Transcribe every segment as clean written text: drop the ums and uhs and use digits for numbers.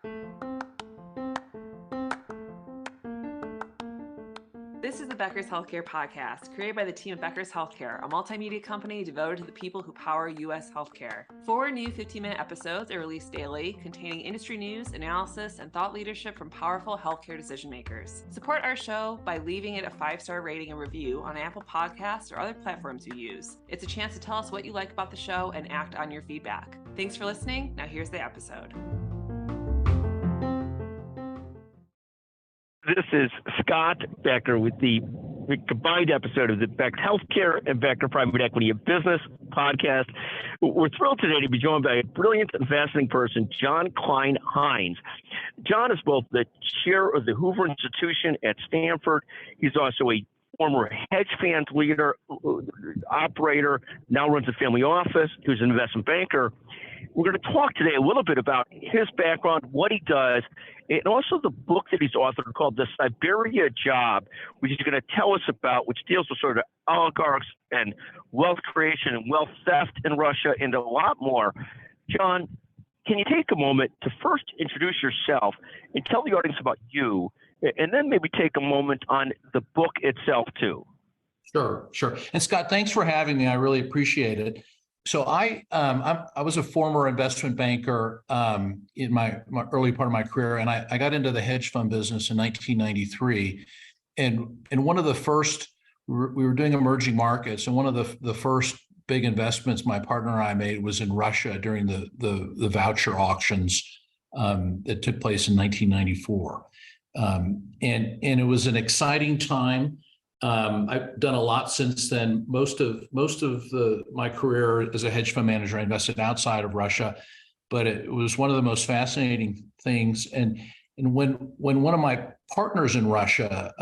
This is the Becker's Healthcare Podcast, created by the team at Becker's Healthcare, a multimedia company devoted to the people who power U.S. healthcare. 4 new 15-minute episodes are released daily, containing industry news, analysis, and thought leadership from powerful healthcare decision makers. Support our show by leaving it a 5-star rating and review on Apple Podcasts or other platforms you use. It's a chance to tell us what you like about the show and act on your feedback. Thanks for listening. Now here's the episode. This is Scott Becker with the combined episode of the Becker Healthcare and Becker Private Equity and Business podcast. We're thrilled today to be joined by a brilliant and fascinating person, John Kleinheinz. John is both the chair of the Hoover Institution at Stanford. He's also a former hedge fund leader, operator, now runs a family office. He was an investment banker. We're going to talk today a little bit about his background, what he does, and also the book that he's authored called The Siberia Job, which he's going to tell us about, which deals with sort of oligarchs and wealth creation and wealth theft in Russia and a lot more. John, can you take a moment to first introduce yourself and tell the audience about you, and then maybe take a moment on the book itself too? Sure. And Scott, thanks for having me. I really appreciate it. So I was a former investment banker in my early part of my career, and I got into the hedge fund business in 1993. And one of the first, we were doing emerging markets, and one of the first big investments my partner and I made was in Russia during the voucher auctions that took place in 1994. And it was an exciting time. I've done a lot since then. Most of my career as a hedge fund manager, I invested outside of Russia, but it was one of the most fascinating things. And when one of my partners in Russia,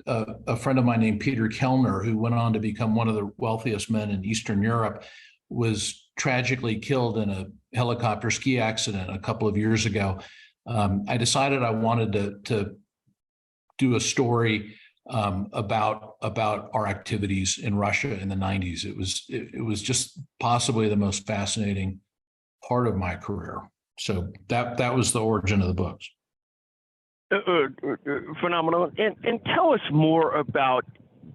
a friend of mine named Peter Kellner, who went on to become one of the wealthiest men in Eastern Europe, was tragically killed in a helicopter ski accident a couple of years ago, I decided I wanted to do a story about our activities in Russia in the 90s. It was just possibly the most fascinating part of my career. So that was the origin of the books. Phenomenal. And tell us more about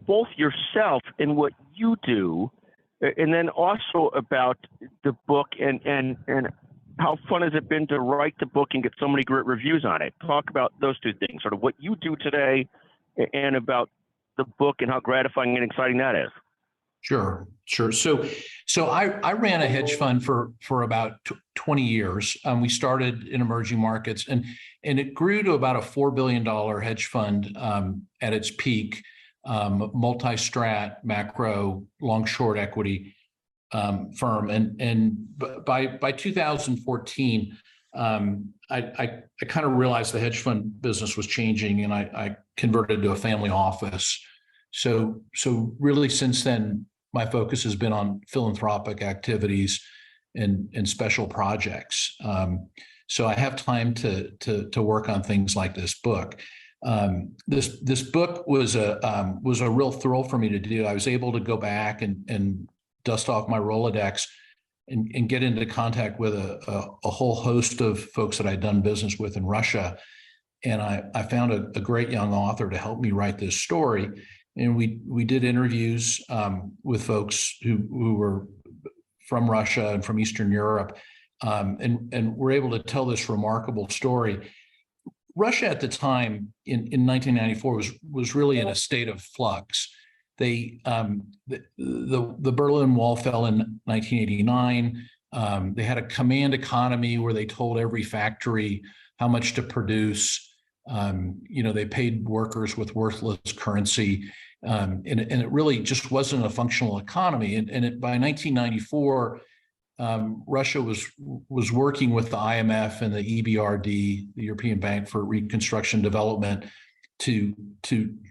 both yourself and what you do, and then also about the book and how fun has it been to write the book and get so many great reviews on it. Talk about those two things, sort of what you do today and about the book and how gratifying and exciting that is. Sure. So I ran a hedge fund for about 20 years. We started in emerging markets, and it grew to about a $4 billion hedge fund at its peak, multi-strat, macro, long short equity firm. And by 2014, I kind of realized the hedge fund business was changing, and I converted to a family office. So really since then, my focus has been on philanthropic activities and special projects. So I have time to work on things like this book. This book was a real thrill for me to do. I was able to go back and dust off my Rolodex and get into contact with a whole host of folks that I'd done business with in Russia. And I found a great young author to help me write this story. And we did interviews with folks who were from Russia and from Eastern Europe, and were able to tell this remarkable story. Russia at the time in 1994 was really in a state of flux. The Berlin Wall fell in 1989. They had a command economy where they told every factory how much to produce. They paid workers with worthless currency, and it really just wasn't a functional economy. And by 1994, Russia was working with the IMF and the EBRD, the European Bank for Reconstruction and Development, to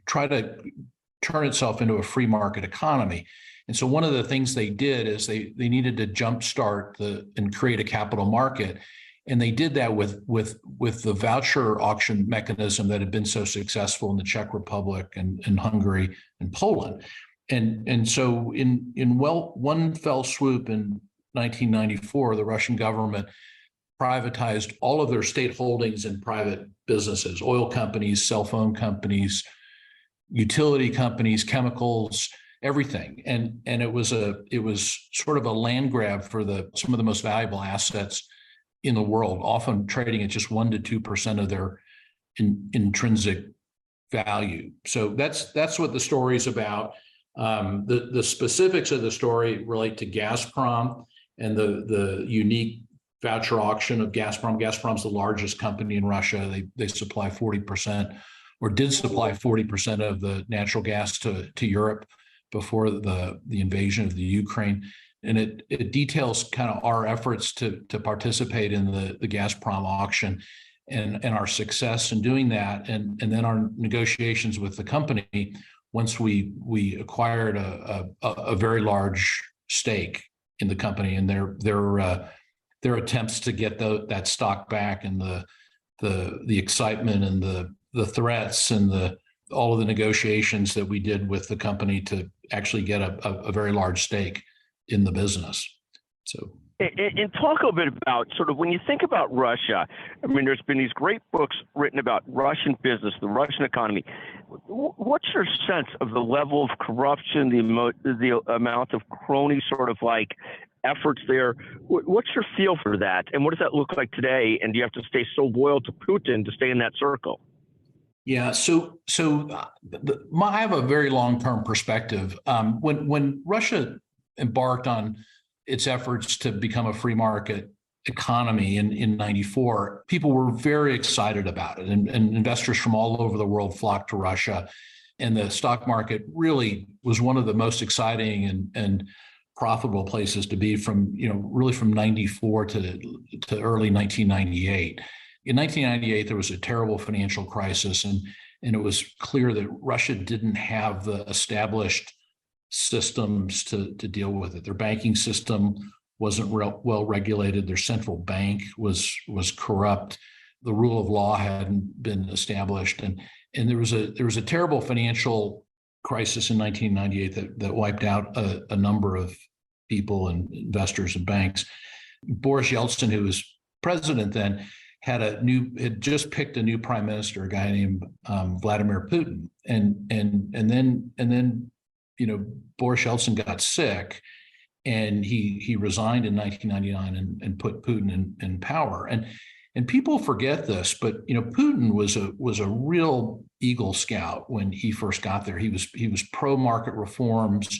try to turn itself into a free market economy. And so one of the things they did is they needed to jumpstart and create a capital market. And they did that with the voucher auction mechanism that had been so successful in the Czech Republic and Hungary and Poland. And so in one fell swoop in 1994, the Russian government privatized all of their state holdings in private businesses, oil companies, cell phone companies, utility companies, chemicals, everything. And it was sort of a land grab for some of the most valuable assets in the world, often trading at just 1% to 2% of their intrinsic value. So that's what the story is about. The specifics of the story relate to Gazprom and the unique voucher auction of Gazprom. Gazprom's the largest company in Russia. They supply 40%, or did supply 40% of the natural gas to Europe before the invasion of the Ukraine. And it details kind of our efforts to participate in the Gazprom auction and our success in doing that, and then our negotiations with the company once we acquired a very large stake in the company, and their attempts to get that stock back, and the excitement and the threats and all of the negotiations that we did with the company to actually get a very large stake in the business. So. And talk a bit about sort of when you think about Russia. I mean, there's been these great books written about Russian business, the Russian economy. What's your sense of the level of corruption, the amount of crony sort of like efforts there? What's your feel for that? And what does that look like today? And do you have to stay so loyal to Putin to stay in that circle? Yeah, I have a very long-term perspective. When Russia embarked on its efforts to become a free market economy in 94, people were very excited about it, and investors from all over the world flocked to Russia, and the stock market really was one of the most exciting and profitable places to be from 94 to early 1998. In 1998, there was a terrible financial crisis, and it was clear that Russia didn't have the established systems to deal with it. Their banking system wasn't well regulated. Their central bank was corrupt. The rule of law hadn't been established, and there was a terrible financial crisis in 1998 that wiped out a number of people and investors and banks. Boris Yeltsin, who was president then, had just picked a new prime minister, a guy named Vladimir Putin, and then Boris Yeltsin got sick, and he resigned in 1999 and put Putin in power. And people forget this, but Putin was a real Eagle Scout when he first got there. He was pro market reforms.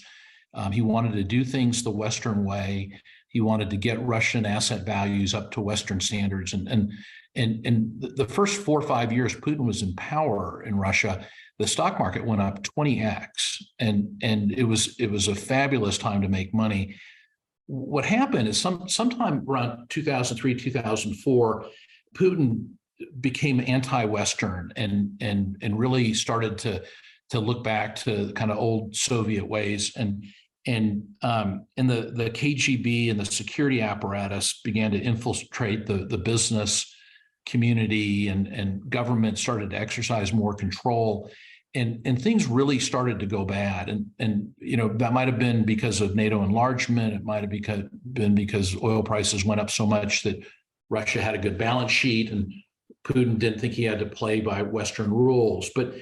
He wanted to do things the Western way. He wanted to get Russian asset values up to Western standards. And the first 4 or 5 years Putin was in power in Russia, the stock market went up 20x, and it was a fabulous time to make money. What happened is sometime around 2003, 2004, Putin became anti-Western and really started to look back to kind of old Soviet ways, and the KGB and the security apparatus began to infiltrate the business community, and government started to exercise more control, and things really started to go bad. And that might have been because of NATO enlargement. It might have been because oil prices went up so much that Russia had a good balance sheet, and Putin didn't think he had to play by Western rules. But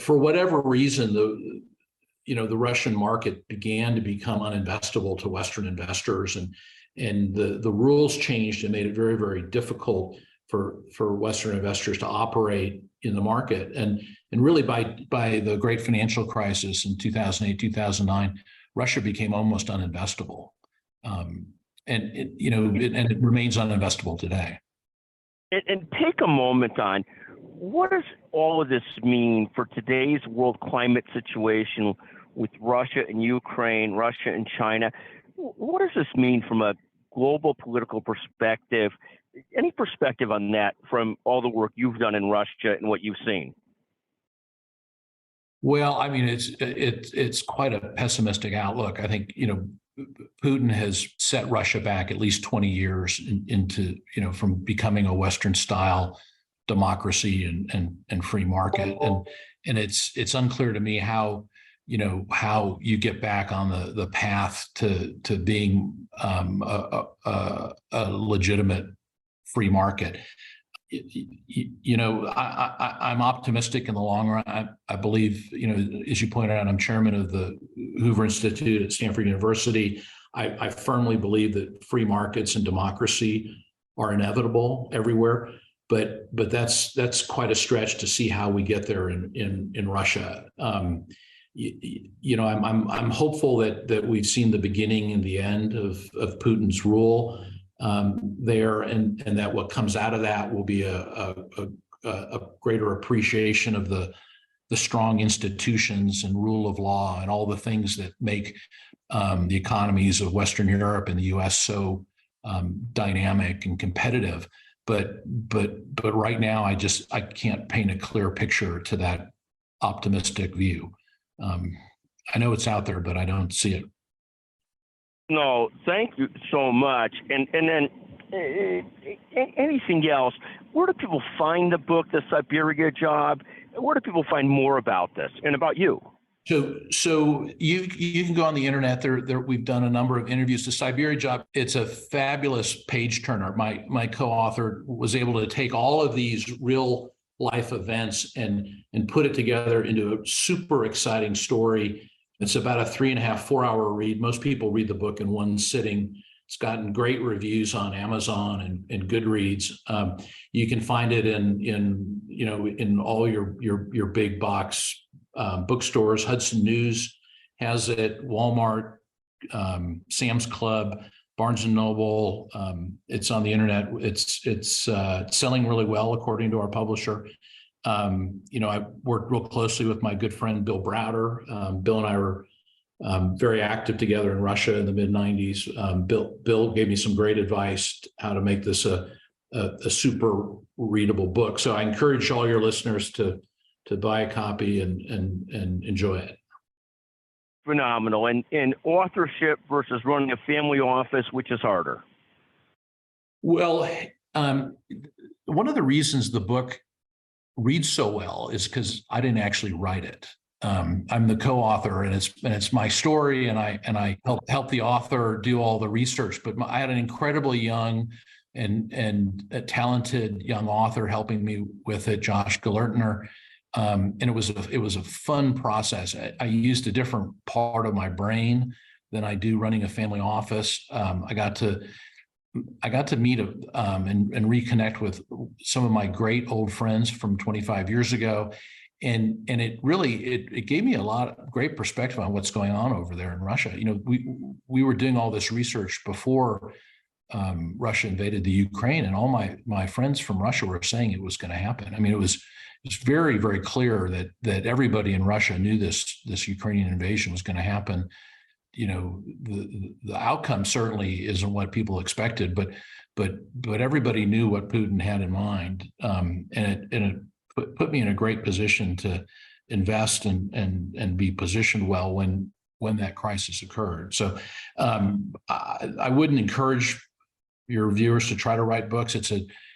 for whatever reason, the Russian market began to become uninvestable to Western investors, and the rules changed and made it very, very difficult for Western investors to operate in the market. And really by the great financial crisis in 2008, 2009, Russia became almost uninvestable. And it remains uninvestable today. And take a moment on, what does all of this mean for today's world climate situation with Russia and Ukraine, Russia and China? What does this mean from a global political perspective? Any perspective on that from all the work you've done in Russia and what you've seen? Well, I mean, it's quite a pessimistic outlook. I think Putin has set Russia back at least 20 years into from becoming a Western style democracy and free market, and it's unclear to me how you get back on the path to being a legitimate free market. I'm optimistic in the long run. I believe, as you pointed out, I'm chairman of the Hoover Institute at Stanford University. I firmly believe that free markets and democracy are inevitable everywhere, but that's quite a stretch to see how we get there in Russia. I'm hopeful that we've seen the beginning and the end of Putin's rule there, and that what comes out of that will be a greater appreciation of the strong institutions and rule of law and all the things that make the economies of Western Europe and the U.S. so dynamic and competitive. But right now, I can't paint a clear picture to that optimistic view. I know it's out there, but I don't see it. No, thank you so much. And then anything else? Where do people find the book, The Siberia Job? Where do people find more about this and about you? So you can go on the internet. There we've done a number of interviews. The Siberia Job, it's a fabulous page turner. My co-author was able to take all of these real life events and put it together into a super exciting story. It's about a 3.5-4 hour read. Most people read the book in one sitting. It's gotten great reviews on Amazon and Goodreads. You can find it in all your big box bookstores. Hudson News has it, Walmart, Sam's Club, Barnes and Noble. It's on the internet. It's selling really well according to our publisher. I worked real closely with my good friend Bill Browder. Bill and I were very active together in Russia in the mid-90s. Bill gave me some great advice how to make this a super readable book. So I encourage all your listeners to buy a copy and enjoy it. Phenomenal. And authorship versus running a family office, which is harder? Well, one of the reasons the book reads so well is because I didn't actually write it. I'm the co-author, and it's my story, and I help the author do all the research. But I had an incredibly young and a talented young author helping me with it, Josh Galertner. And it was a fun process. I used a different part of my brain than I do running a family office. I got to meet and reconnect with some of my great old friends from 25 years ago, and it really it gave me a lot of great perspective on what's going on over there in Russia. We were doing all this research before Russia invaded the Ukraine, and all my friends from Russia were saying it was going to happen. I mean, it was very, very clear that everybody in Russia knew this Ukrainian invasion was going to happen. The outcome certainly isn't what people expected, but everybody knew what Putin had in mind, and it put me in a great position to invest and be positioned well when that crisis occurred. So I wouldn't encourage your viewers to try to write books.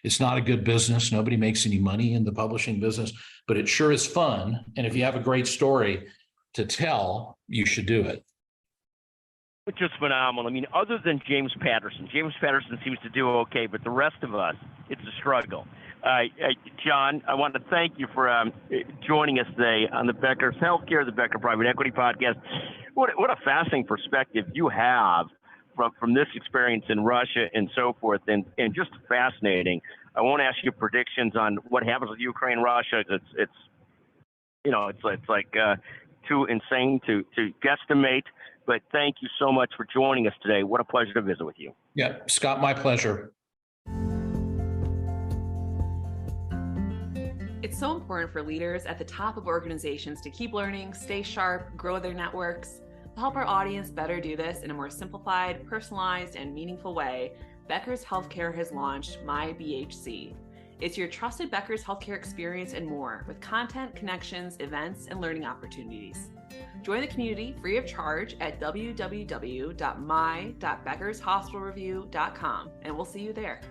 It's not a good business. Nobody makes any money in the publishing business, but it sure is fun. And if you have a great story to tell, you should do it. Which is phenomenal. I mean, other than James Patterson seems to do okay, but the rest of us, it's a struggle. John, I want to thank you for joining us today on the Becker's Healthcare, the Becker Private Equity Podcast. What a fascinating perspective you have from this experience in Russia and so forth, and just fascinating. I won't ask you predictions on what happens with Ukraine, Russia. It's like too insane to guesstimate. But thank you so much for joining us today. What a pleasure to visit with you. Yeah, Scott, my pleasure. It's so important for leaders at the top of organizations to keep learning, stay sharp, grow their networks. To help our audience better do this in a more simplified, personalized, and meaningful way, Becker's Healthcare has launched My BHC. It's your trusted Becker's Healthcare experience and more, with content, connections, events, and learning opportunities. Join the community free of charge at www.my.beckershospitalreview.com, and we'll see you there.